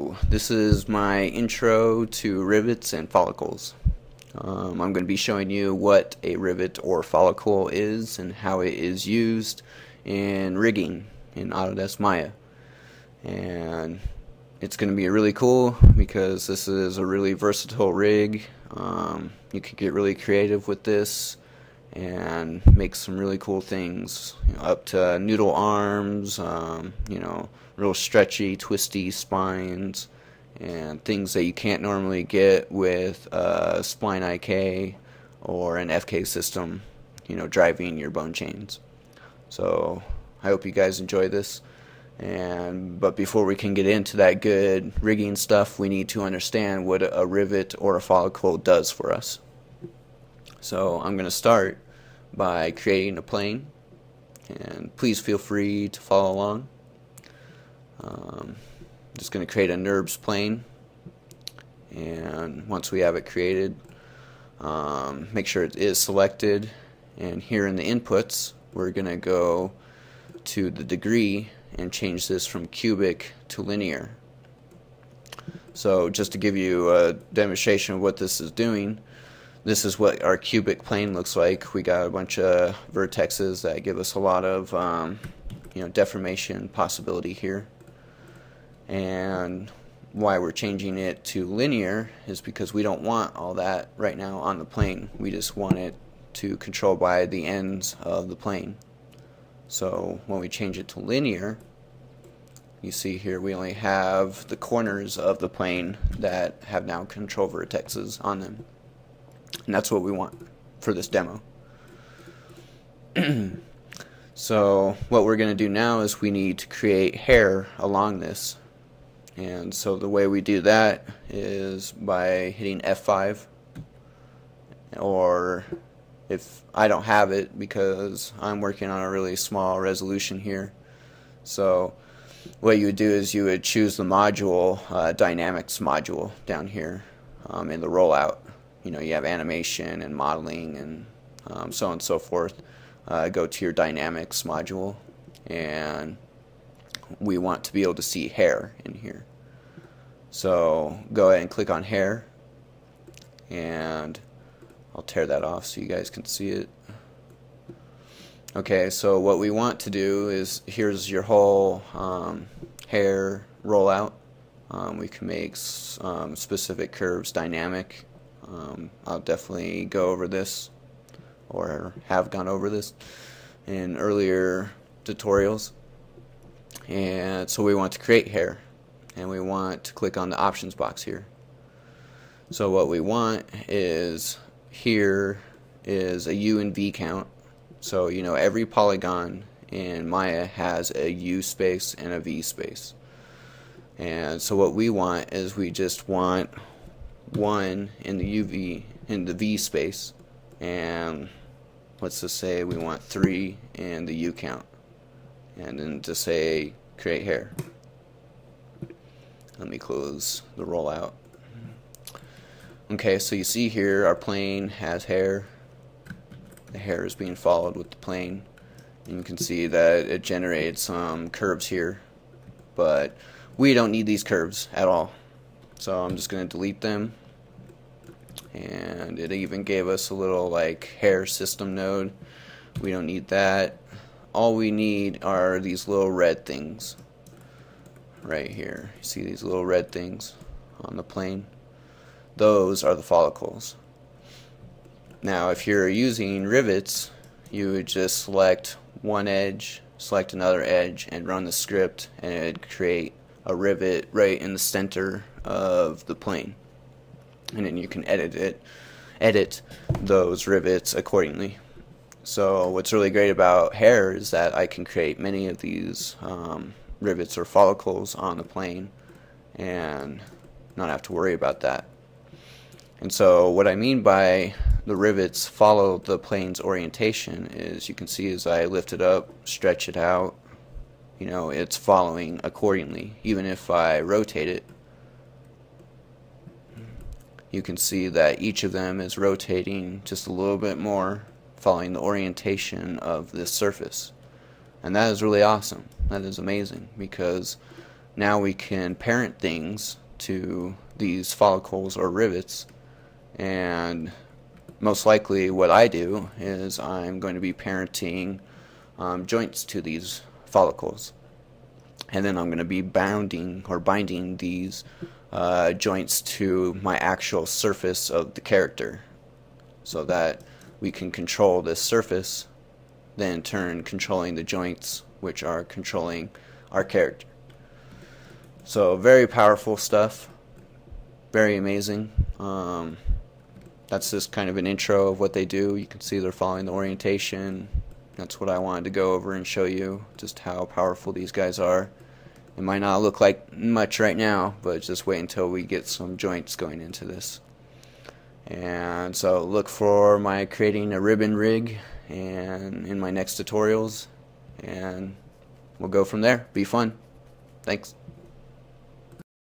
So this is my intro to rivets and follicles. I'm going to be showing you what a rivet or follicle is and how it is used in rigging in Autodesk Maya. And it's going to be really cool because this is a really versatile rig. You can get really creative with this and make some really cool things, up to noodle arms, real stretchy, twisty spines, and things that you can't normally get with a spline IK or an FK system, driving your bone chains. So I hope you guys enjoy this. But before we can get into that good rigging stuff, we need to understand what a rivet or a follicle does for us. So I'm going to start by creating a plane, and please feel free to follow along. I'm just going to create a NURBS plane, and once we have it created, make sure it is selected, and here in the inputs we're going to go to the degree and change this from cubic to linear. So just to give you a demonstration of what this is doing, this is what our cubic plane looks like. We got a bunch of vertexes that give us a lot of deformation possibility here. And why we're changing it to linear is because we don't want all that right now on the plane. We just want it to control by the ends of the plane. So when we change it to linear, you see here we only have the corners of the plane that have now control vertexes on them. And that's what we want for this demo. So what we're going to do now is we need to create hair along this. And so the way we do that is by hitting F5, or if I don't have it because I'm working on a really small resolution here. So what you would do is you would choose the module, dynamics module down here in the rollout. You have animation and modeling and so on and so forth. Go to your dynamics module, and we want to be able to see hair in here. So go ahead and click on hair, and I'll tear that off so you guys can see it. Okay, so what we want to do is, here's your whole hair rollout. We can make specific curves dynamic. I'll definitely go over this, or have gone over this in earlier tutorials. And so we want to create hair, and we want to click on the options box here. So what we want is, here is a U and V count. So every polygon in Maya has a U space and a V space. And so what we want is, we just want 1 in the V space, and let's just say we want 3 in the U count, and then to say create hair. Let me close the rollout. Okay, so you see here our plane has hair. The hair is being followed with the plane, and you can see that it generated some curves here, but we don't need these curves at all. So I'm just going to delete them, and it even gave us a little hair system node. We don't need that. All we need are these little red things right here. You see these little red things on the plane? Those are the follicles. Now if you're using rivets, you would just select one edge, select another edge, and run the script, and it would create a rivet right in the center of the plane, and then you can edit those rivets accordingly. So what's really great about hair is that I can create many of these rivets or follicles on the plane and not have to worry about that. And so what I mean by the rivets follow the plane's orientation is, you can see as I lift it up, stretch it out, it's following accordingly. Even if I rotate it, you can see that each of them is rotating just a little bit more, following the orientation of this surface. And that is really awesome. That is amazing, because now we can parent things to these follicles or rivets, and most likely what I do is I'm going to be parenting joints to these follicles, and then I'm going to be binding these joints to my actual surface of the character, so that we can control this surface, then in turn controlling the joints, which are controlling our character. So very powerful stuff, very amazing. That's just kind of an intro of what they do. You can see they're following the orientation. That's what I wanted to go over and show you, just how powerful these guys are. It might not look like much right now, but just wait until we get some joints going into this. And so look for my creating a ribbon rig and in my next tutorials, and we'll go from there. Be fun. Thanks.